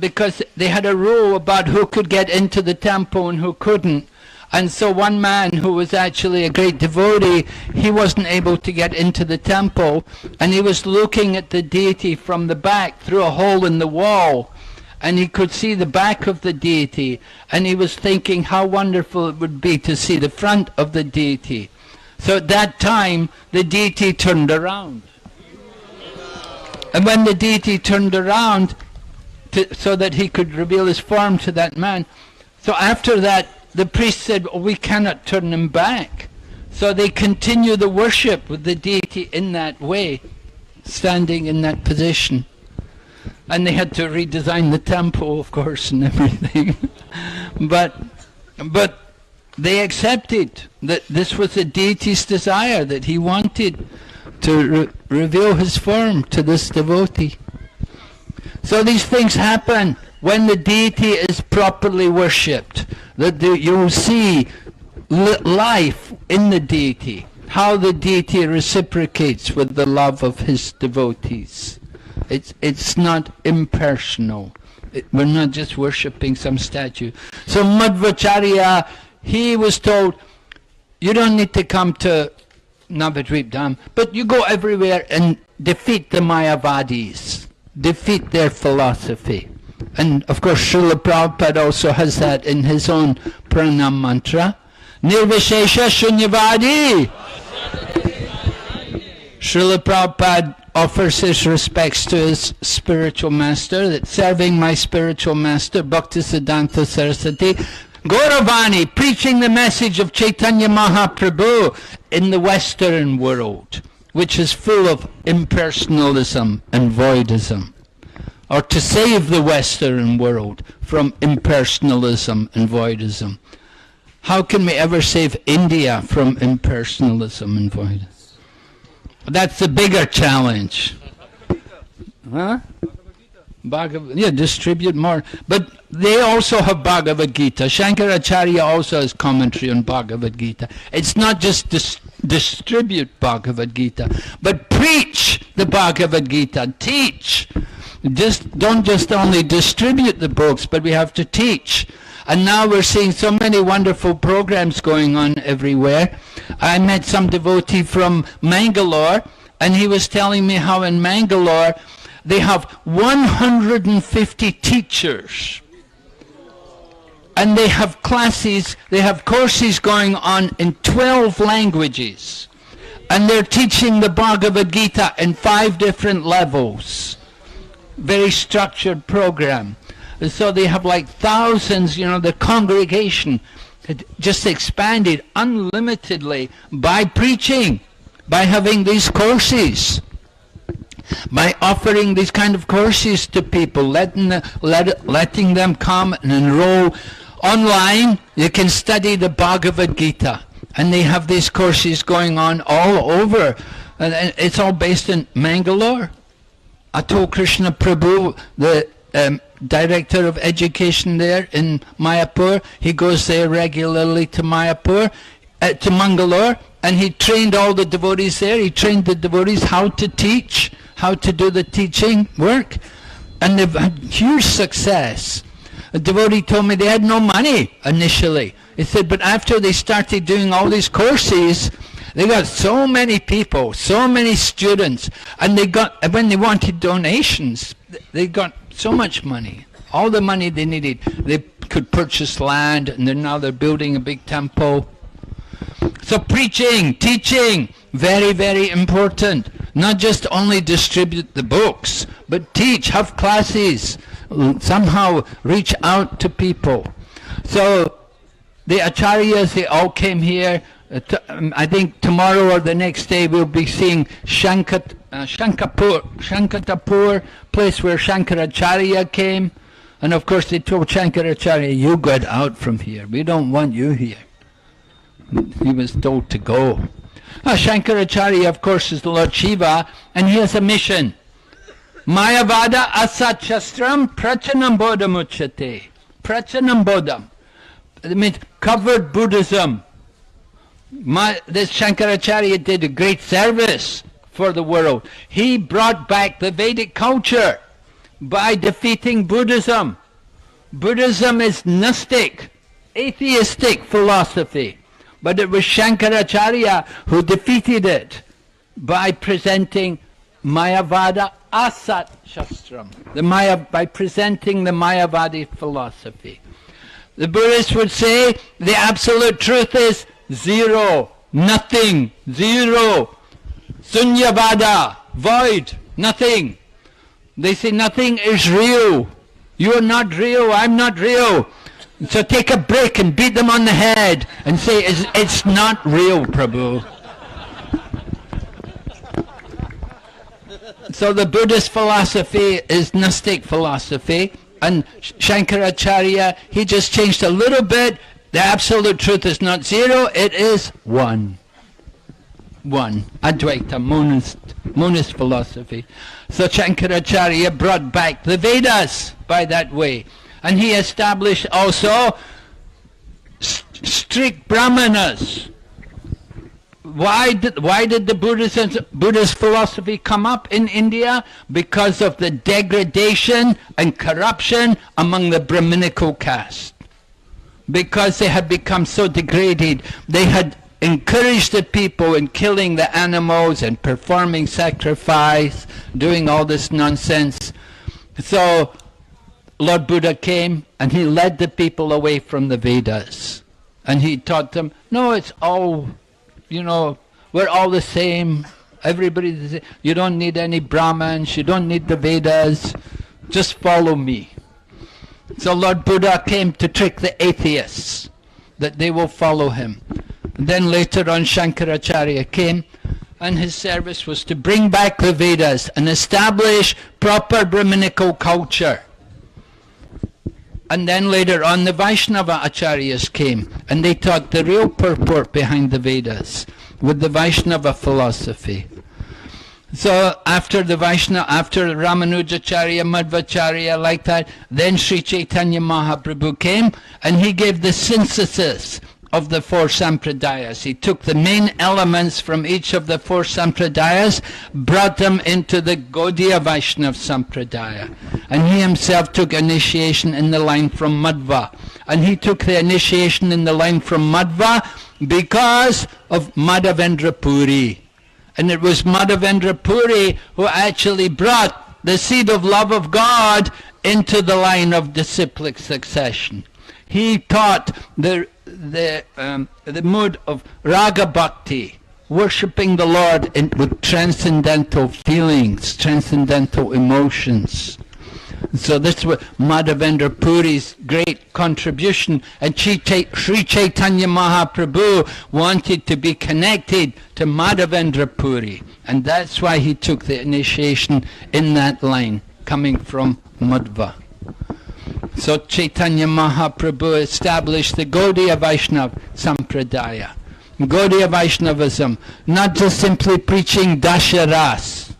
because they had a rule about who could get into the temple and who couldn't. And so one man who was actually a great devotee, he wasn't able to get into the temple, and he was looking at the deity from the back through a hole in the wall, and he could see the back of the deity, and he was thinking how wonderful it would be to see the front of the deity. So at that time, the deity turned around. And when the deity turned around, so that he could reveal his form to that man, so after that, the priest said, oh, we cannot turn him back. So they continue the worship with the deity in that way, standing in that position. And they had to redesign the temple, of course, and everything. but they accepted that this was the deity's desire, that he wanted to reveal his form to this devotee. So these things happen when the deity is properly worshipped. That you'll see life in the deity, how the deity reciprocates with the love of his devotees. It's not impersonal. We're not just worshipping some statue. So Madhvacharya, he was told, you don't need to come to Navadwip Dham, but you go everywhere and defeat the Mayavadis, defeat their philosophy. And of course Srila Prabhupada also has that in his own pranam mantra. Nirvishesha Shunyavadi. Srila Prabhupada offers his respects to his spiritual master, that serving my spiritual master, Bhaktisiddhanta Saraswati, Gauravani, preaching the message of Chaitanya Mahaprabhu in the Western world, which is full of impersonalism and voidism. Or to save the Western world from impersonalism and voidism. How can we ever save India from impersonalism and voidism? That's the bigger challenge. Huh? Yeah, distribute more. But they also have Bhagavad Gita. Shankaracharya also has commentary on Bhagavad Gita. It's not just distribute Bhagavad Gita, but preach the Bhagavad Gita, teach. Don't just only distribute the books, but we have to teach. And now we're seeing so many wonderful programs going on everywhere. I met some devotee from Mangalore, and he was telling me how in Mangalore they have 150 teachers. And they have classes, they have courses going on in 12 languages. And they're teaching the Bhagavad Gita in 5 different levels. Very structured program. So they have like thousands, the congregation just expanded unlimitedly by preaching, by having these courses, by offering these kind of courses to people, letting them come and enroll online. You can study the Bhagavad Gita, and they have these courses going on all over, and it's all based in Mangalore. Atul Krishna Prabhu, the director of education there in Mayapur, he goes there regularly to Mayapur, to Mangalore, and he trained all the devotees there. He trained the devotees how to teach, how to do the teaching work, and they've had huge success. A devotee told me they had no money initially. He said, but after they started doing all these courses, they got so many people, so many students, and when they wanted donations, they got so much money, all the money they needed. They could purchase land, and now they're building a big temple. So preaching, teaching, very, very important. Not just only distribute the books, but teach, have classes, somehow reach out to people. So the acharyas, they all came here. I think tomorrow or the next day we'll be seeing Shankatapur, place where Shankaracharya came. And of course they told Shankaracharya, you get out from here. We don't want you here. He was told to go. Shankaracharya, of course, is the Lord Shiva, and he has a mission. Mayavada asat shastram prachanam bodham uchate. Prachanam bodham. It means covered Buddhism. This Shankaracharya did a great service for the world. He brought back the Vedic culture by defeating Buddhism. Buddhism is Gnostic, atheistic philosophy. But it was Shankaracharya who defeated it by presenting Mayavada Asat Shastram, by presenting the Mayavadi philosophy. The Buddhists would say the absolute truth is zero, nothing, zero, sunyavada, void, nothing. They say nothing is real. You are not real, I'm not real. So take a brick and beat them on the head and say, it's not real, Prabhu. So the Buddhist philosophy is Gnostic philosophy, and Shankaracharya, he just changed a little bit. The absolute truth is not zero, it is one. one, Advaita, monist philosophy. So Shankaracharya brought back the Vedas by that way. And he established also strict brahmanas. Why did the Buddhist philosophy come up in India? Because of the degradation and corruption among the Brahminical caste. Because they had become so degraded, they had encouraged the people in killing the animals and performing sacrifice, doing all this nonsense. So Lord Buddha came and he led the people away from the Vedas. And he taught them, no, it's all, we're all the same. Everybody's the same. You don't need any Brahmins, you don't need the Vedas. Just follow me. So Lord Buddha came to trick the atheists, that they will follow him. And then later on Shankaracharya came, and his service was to bring back the Vedas and establish proper Brahminical culture. And then later on the Vaishnava Acharyas came, and they taught the real purport behind the Vedas with the Vaishnava philosophy. So after Ramanujacharya, Madhvacharya, like that, then Sri Chaitanya Mahaprabhu came, and he gave the synthesis of the four sampradayas. He took the main elements from each of the four sampradayas, brought them into the Gaudiya Vaishnava Sampradaya. And he himself took initiation in the line from Madhva. And he took the initiation in the line from Madhva because of Madhavendra Puri. And it was Madhavendra Puri who actually brought the seed of love of God into the line of disciplic succession. He taught the mood of Raga Bhakti, worshipping the Lord with transcendental feelings, transcendental emotions. So this was Madhavendra Puri's great contribution, and Sri Chaitanya Mahaprabhu wanted to be connected to Madhavendra Puri, and that's why he took the initiation in that line, coming from Madhva. So Chaitanya Mahaprabhu established the Gaudiya Vaishnava Sampradaya. Gaudiya Vaishnavism, not just simply preaching Dasharas.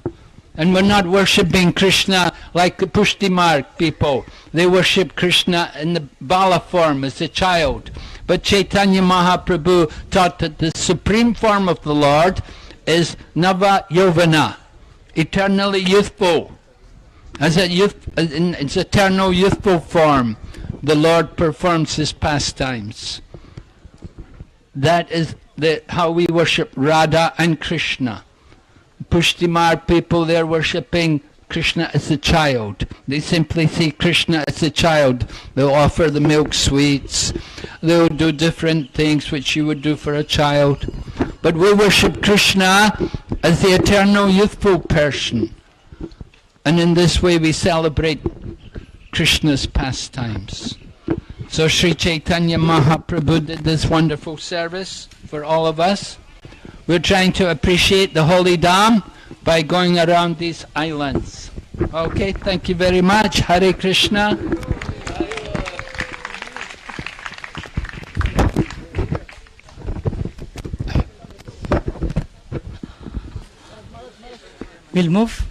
And we're not worshipping Krishna like the Pushti Marg people. They worship Krishna in the Bala form as a child. But Chaitanya Mahaprabhu taught that the supreme form of the Lord is Nava Yovana, eternally youthful. As in its eternal youthful form, the Lord performs his pastimes. That is how we worship Radha and Krishna. Pushtimar people, they're worshipping Krishna as a child. They simply see Krishna as a child. They'll offer the milk sweets. They'll do different things which you would do for a child. But we worship Krishna as the eternal youthful person. And in this way we celebrate Krishna's pastimes. So Sri Chaitanya Mahaprabhu did this wonderful service for all of us. We're trying to appreciate the holy Dham by going around these islands. Okay, thank you very much. Hare Krishna. We'll move.